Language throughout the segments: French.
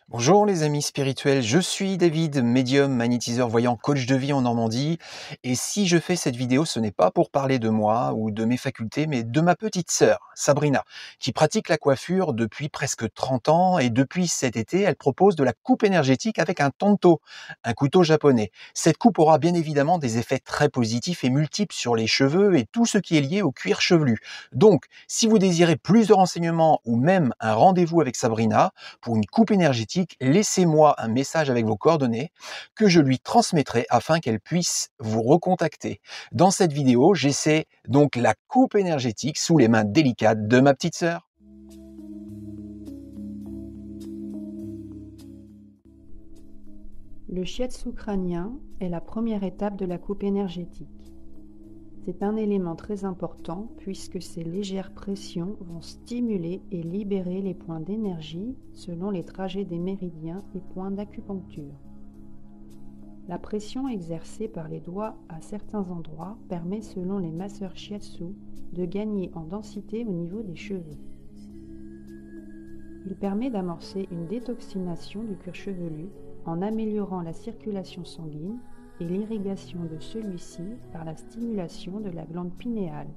Bonjour les amis spirituels, je suis David, médium, magnétiseur, voyant, coach de vie en Normandie. Et si je fais cette vidéo, ce n'est pas pour parler de moi ou de mes facultés, mais de ma petite sœur, Sabrina, qui pratique la coiffure depuis presque 30 ans. Et depuis cet été, elle propose de la coupe énergétique avec un tanto, un couteau japonais. Cette coupe aura bien évidemment des effets très positifs et multiples sur les cheveux et tout ce qui est lié au cuir chevelu. Donc, si vous désirez plus de renseignements ou même un rendez-vous avec Sabrina, pour une coupe énergétique, laissez-moi un message avec vos coordonnées que je lui transmettrai afin qu'elle puisse vous recontacter. Dans cette vidéo, j'essaie donc la coupe énergétique sous les mains délicates de ma petite sœur. Le shiatsu crânien est la première étape de la coupe énergétique. C'est un élément très important puisque ces légères pressions vont stimuler et libérer les points d'énergie selon les trajets des méridiens et points d'acupuncture. La pression exercée par les doigts à certains endroits permet, selon les masseurs shiatsu, de gagner en densité au niveau des cheveux. Il permet d'amorcer une détoxination du cuir chevelu en améliorant la circulation sanguine et l'irrigation de celui-ci par la stimulation de la glande pinéale.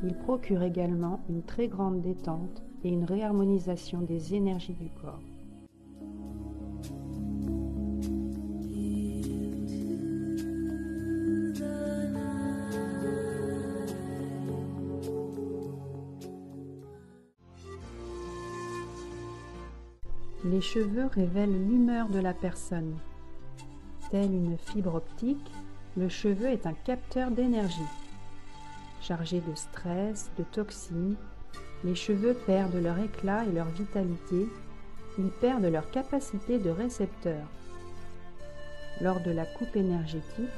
Il procure également une très grande détente et une réharmonisation des énergies du corps. Les cheveux révèlent l'humeur de la personne. Telle une fibre optique, le cheveu est un capteur d'énergie. Chargé de stress, de toxines, les cheveux perdent leur éclat et leur vitalité, ils perdent leur capacité de récepteur. Lors de la coupe énergétique,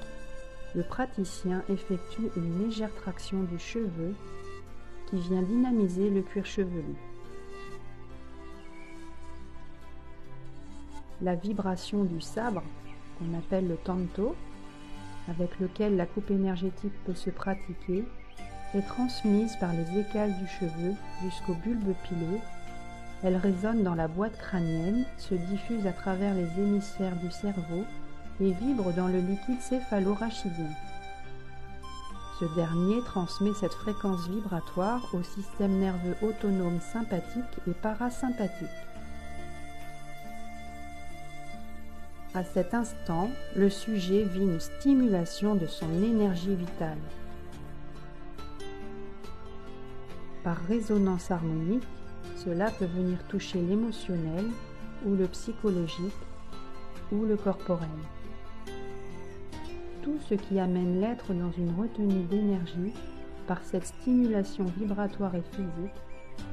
le praticien effectue une légère traction du cheveu qui vient dynamiser le cuir chevelu. La vibration du sabre, qu'on appelle le tanto, avec lequel la coupe énergétique peut se pratiquer, est transmise par les écailles du cheveu jusqu'au bulbe pileux. Elle résonne dans la boîte crânienne, se diffuse à travers les hémisphères du cerveau et vibre dans le liquide céphalo-rachidien. Ce dernier transmet cette fréquence vibratoire au système nerveux autonome sympathique et parasympathique. À cet instant, le sujet vit une stimulation de son énergie vitale. Par résonance harmonique, cela peut venir toucher l'émotionnel ou le psychologique ou le corporel. Tout ce qui amène l'être dans une retenue d'énergie, par cette stimulation vibratoire et physique,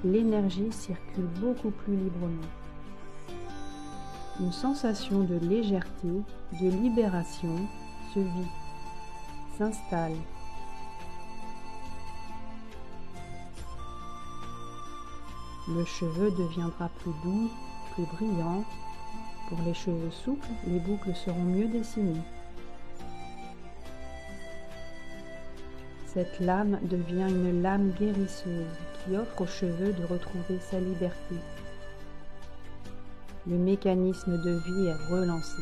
l'énergie circule beaucoup plus librement. Une sensation de légèreté, de libération se vit, s'installe. Le cheveu deviendra plus doux, plus brillant. Pour les cheveux souples, les boucles seront mieux dessinées. Cette lame devient une lame guérisseuse qui offre aux cheveux de retrouver sa liberté. Le mécanisme de vie est relancé.